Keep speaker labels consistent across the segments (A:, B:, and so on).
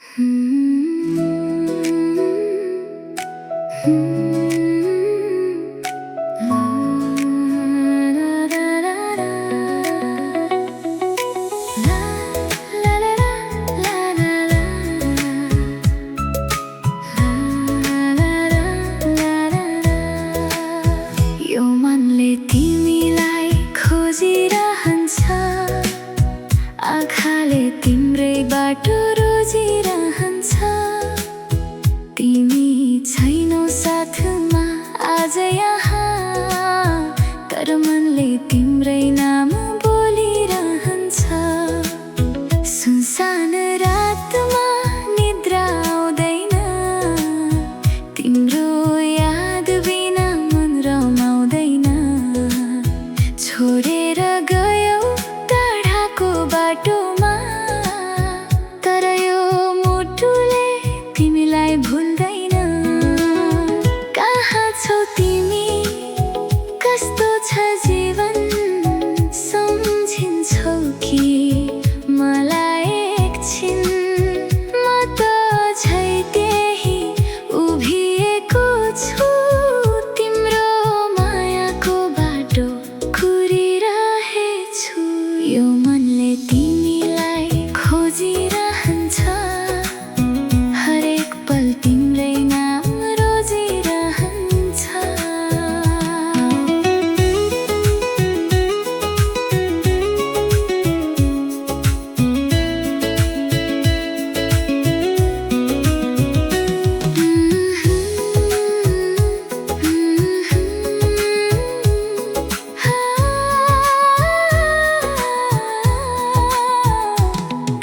A: यो मनले तिमीलाई खोजिरहन्छ, आँखाले तिम्रै बाटो रोजिरहन्छ। तिमी छैनौ साथमा आज यहाँ, तर मनले तिम्रै नाम बोलिरहन्छ। सुनसान रातमा निद्रा आउँदैन, तिम्रो याद बिना मन रमाउँदैन। छोडेर गयौ टाढाको बाटोमा, तर यो मुटुले तिमीलाई भुल्दैन। कहाँ छौ तिमी, कस्तो छ जीवन, सम्झिन्छौ कि मलाई एकछिन? म त झै त्यही उभिएको छु, तिम्रो मायाको बाटो कुरिरहेछु। यो मनले तिमीलाई खोजिरहन्छ, हरेक पल तिम्रै नाम रोजिरहन्छ।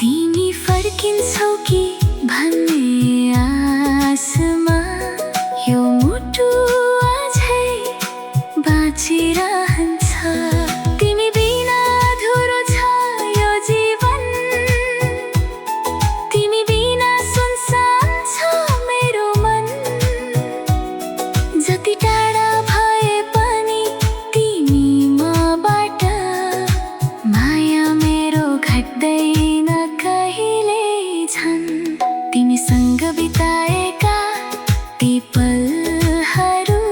A: तिमी फर्किन्छौ कि भन्ने आसमा, यो मुटु अझै बाँचिरहन्छ। तिमी बिना अधुरो छ यो जीवन, तिमी बिना सुनसान छ मेरो मन। जति टाढा भए पनि तिमी मबाट, माया मेरो घट्दैन कहिले झन्। तिमीसँग बिताएका ती पलहरू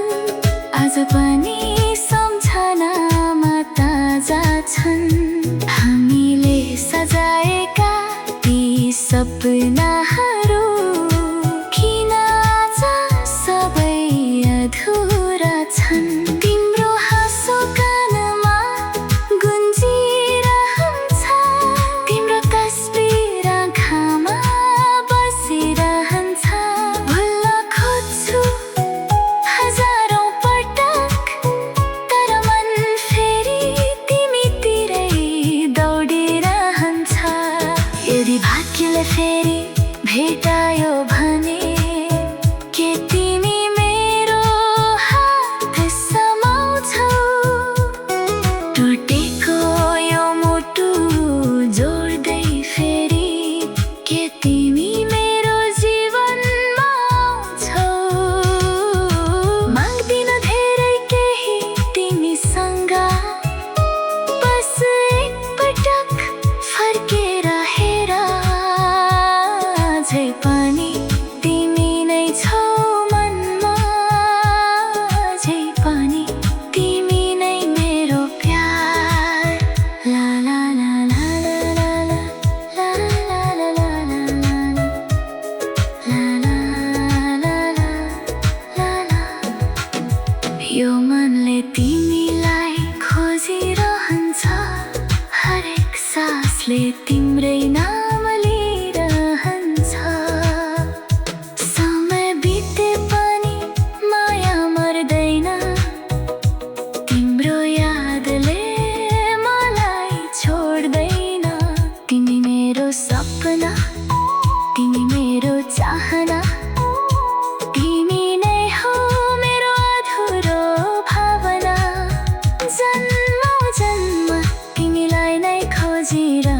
A: आज पनि सम्झनामा ताजा छन्। हामीले सजाएका ती सपनाहरू किन आज सबै अधुरा छन्? तिम्रो हाँसो कानमा गुन्जिरहन्छ, तिम्रो तस्बिर आँखामा बसिरहन्छ। भुल्न खोज्छु हजारौँ पटक, तर मन फेरि तिमीतिरै दौडिरहन्छ। यदि भाग्यले फेरि भेटायो भने, के तिमी मेरो हात समाउँछौ? टुटेको यो मुटु जोड्दै फेरि, के तिमी मेरो जीवनमा आउँछौ? माग्दिन धेरै केही तिमीसँग, बस एकपटक फर्केर हेर। झै पनि तिमी नै छौ मनमा, झै पनि तिमी नै मेरो प्यार। ला ला ला ला ला ला ला ला ला ला ला ला ला ला। यो मनले तिमीलाई खोजिरहन्छ, हरेक सासले तिम्रै नाम लिइरहन्छ। समय बिते पनि माया मर्दैन, तिम्रो यादले मलाई छोड्दैन। तिमी मेरो सपना, तिमी मेरो चाहना, तिमी नै हो मेरो अधुरो भावना। जन्म जन्म तिमीलाई नै खोजिरहन्छ।